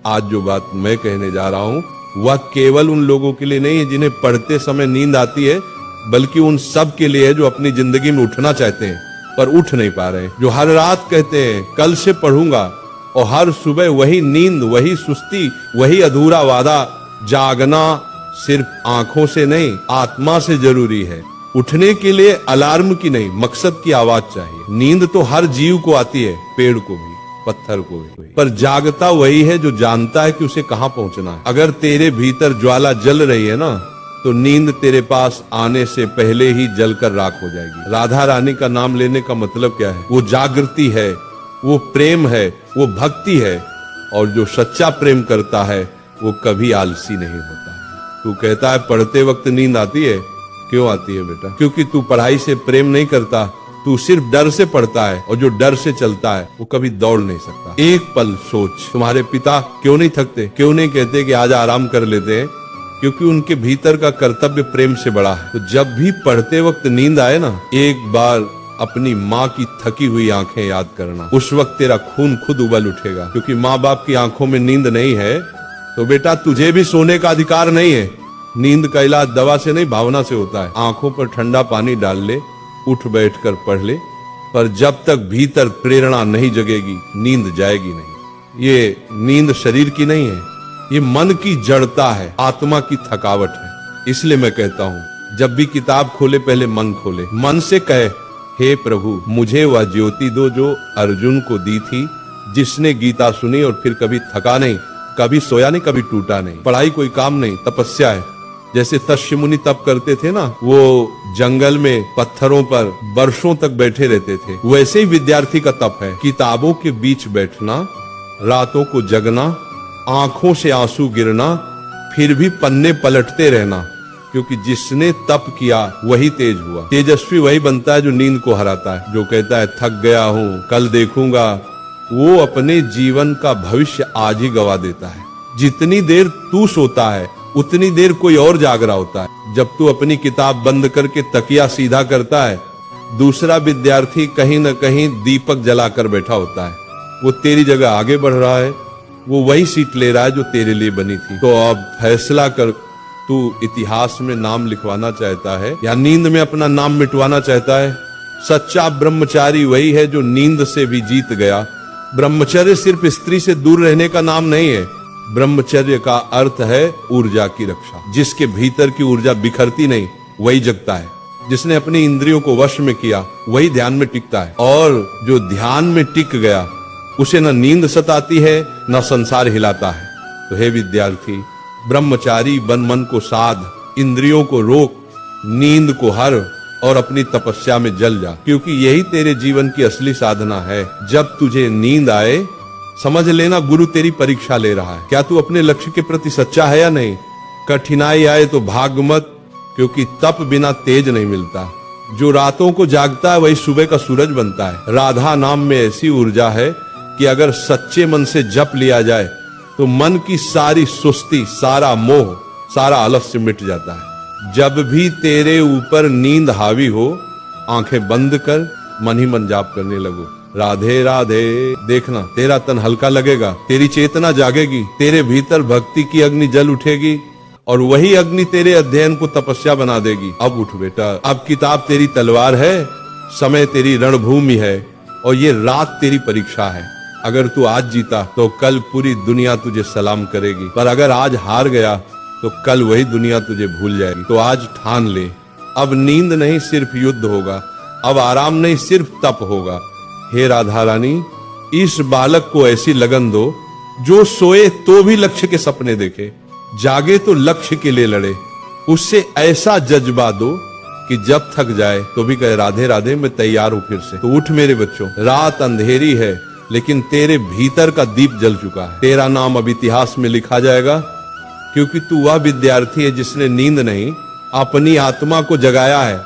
आज जो बात मैं कहने जा रहा हूँ वह केवल उन लोगों के लिए नहीं है जिन्हें पढ़ते समय नींद आती है, बल्कि उन सब के लिए है जो अपनी जिंदगी में उठना चाहते हैं पर उठ नहीं पा रहे हैं, जो हर रात कहते हैं कल से पढ़ूंगा, और हर सुबह वही नींद, वही सुस्ती, वही अधूरा वादा। जागना सिर्फ आंखों से नहीं, आत्मा से जरूरी है। उठने के लिए अलार्म की नहीं, मकसद की आवाज चाहिए। नींद तो हर जीव को आती है, पेड़ को भी, पत्थर को भी, पर जागता वही है जो जानता है कि उसे कहां पहुंचना है। अगर तेरे भीतर ज्वाला जल रही है ना, तो नींद तेरे पास आने से पहले ही जलकर राख हो जाएगी। राधा रानी का नाम लेने का मतलब क्या है? वो जागृति है, वो प्रेम है, वो भक्ति है, और जो सच्चा प्रेम करता है वो कभी आलसी नहीं होता। तू कहता है पढ़ते वक्त नींद आती है, क्यों आती है बेटा? क्योंकि तू पढ़ाई से प्रेम नहीं करता, तू सिर्फ डर से पढ़ता है, और जो डर से चलता है वो कभी दौड़ नहीं सकता। एक पल सोच, तुम्हारे पिता क्यों नहीं थकते? क्यों नहीं कहते कि आज आराम कर लेते हैं? क्योंकि उनके भीतर का कर्तव्य प्रेम से बड़ा है। तो जब भी पढ़ते वक्त नींद आए ना, एक बार अपनी माँ की थकी हुई आंखें याद करना। उस वक्त तेरा खून खुद उबल उठेगा, क्योंकि माँ बाप की आंखों में नींद नहीं है तो बेटा तुझे भी सोने का अधिकार नहीं है। नींद का इलाज दवा से नहीं, भावना से होता है। आंखों पर ठंडा पानी डाल ले, उठ बैठकर पढ़ ले, पर जब तक भीतर प्रेरणा नहीं जगेगी नींद जाएगी नहीं। ये नींद शरीर की नहीं है, ये मन की जड़ता है, आत्मा की थकावट है। इसलिए मैं कहता हूँ जब भी किताब खोले पहले मन खोले, मन से कहे हे प्रभु मुझे वह ज्योति दो जो अर्जुन को दी थी, जिसने गीता सुनी और फिर कभी थका नहीं, कभी सोया नहीं, कभी टूटा नहीं। पढ़ाई कोई काम नहीं, तपस्या है। जैसे तस्य मुनि तप करते थे ना, वो जंगल में पत्थरों पर वर्षों तक बैठे रहते थे, वैसे ही विद्यार्थी का तप है। किताबों के बीच बैठना, रातों को जगना, आंखों से आंसू गिरना, फिर भी पन्ने पलटते रहना, क्योंकि जिसने तप किया वही तेज हुआ। तेजस्वी वही बनता है जो नींद को हराता है। जो कहता है थक गया हूँ, कल देखूंगा, वो अपने जीवन का भविष्य आज ही गवा देता है। जितनी देर तू सोता है उतनी देर कोई और जाग रहा होता है। जब तू अपनी किताब बंद करके तकिया सीधा करता है, दूसरा विद्यार्थी कहीं न कहीं दीपक जलाकर बैठा होता है। वो तेरी जगह आगे बढ़ रहा है, वो वही सीट ले रहा है जो तेरे लिए बनी थी। तो अब फैसला कर, तू इतिहास में नाम लिखवाना चाहता है या नींद में अपना नाम मिटवाना चाहता है? सच्चा ब्रह्मचारी वही है जो नींद से भी जीत गया। ब्रह्मचर्य सिर्फ स्त्री से दूर रहने का नाम नहीं है। ब्रह्मचर्य का अर्थ है ऊर्जा की रक्षा। जिसके भीतर की ऊर्जा बिखरती नहीं वही जगता है। जिसने अपनी इंद्रियों को वश में किया वही ध्यान में टिकता है, और जो ध्यान में टिक गया उसे न नींद सताती है न संसार हिलाता है। तो हे विद्यार्थी, ब्रह्मचारी बन, मन को साध, इंद्रियों को रोक, नींद को हर, और अपनी तपस्या में जल जा, क्योंकि यही तेरे जीवन की असली साधना है। जब तुझे नींद आए समझ लेना गुरु तेरी परीक्षा ले रहा है। क्या तू अपने लक्ष्य के प्रति सच्चा है या नहीं? कठिनाई आए तो भाग मत, क्योंकि तप बिना तेज नहीं मिलता। जो रातों को जागता है वही सुबह का सूरज बनता है। राधा नाम में ऐसी ऊर्जा है कि अगर सच्चे मन से जप लिया जाए तो मन की सारी सुस्ती, सारा मोह, सारा आलस्य मिट जाता है। जब भी तेरे ऊपर नींद हावी हो, आंखें बंद कर, मन ही मन जाप करने लगो, राधे राधे। देखना तेरा तन हल्का लगेगा, तेरी चेतना जागेगी, तेरे भीतर भक्ति की अग्नि जल उठेगी, और वही अग्नि तेरे अध्ययन को तपस्या बना देगी। अब उठ बेटा, अब किताब तेरी तलवार है, समय तेरी रणभूमि है, और ये रात तेरी परीक्षा है। अगर तू आज जीता तो कल पूरी दुनिया तुझे सलाम करेगी, पर अगर आज हार गया तो कल वही दुनिया तुझे भूल जाएगी। तो आज ठान ले, अब नींद नहीं सिर्फ युद्ध होगा, अब आराम नहीं सिर्फ तप होगा। हे राधा रानी, इस बालक को ऐसी लगन दो जो सोए तो भी लक्ष्य के सपने देखे, जागे तो लक्ष्य के लिए लड़े। उससे ऐसा जज्बा दो कि जब थक जाए तो भी कहे राधे राधे, मैं तैयार हूं फिर से। तो उठ मेरे बच्चों, रात अंधेरी है लेकिन तेरे भीतर का दीप जल चुका है। तेरा नाम अब इतिहास में लिखा जाएगा, क्योंकि तू वह विद्यार्थी है जिसने नींद नहीं अपनी आत्मा को जगाया है।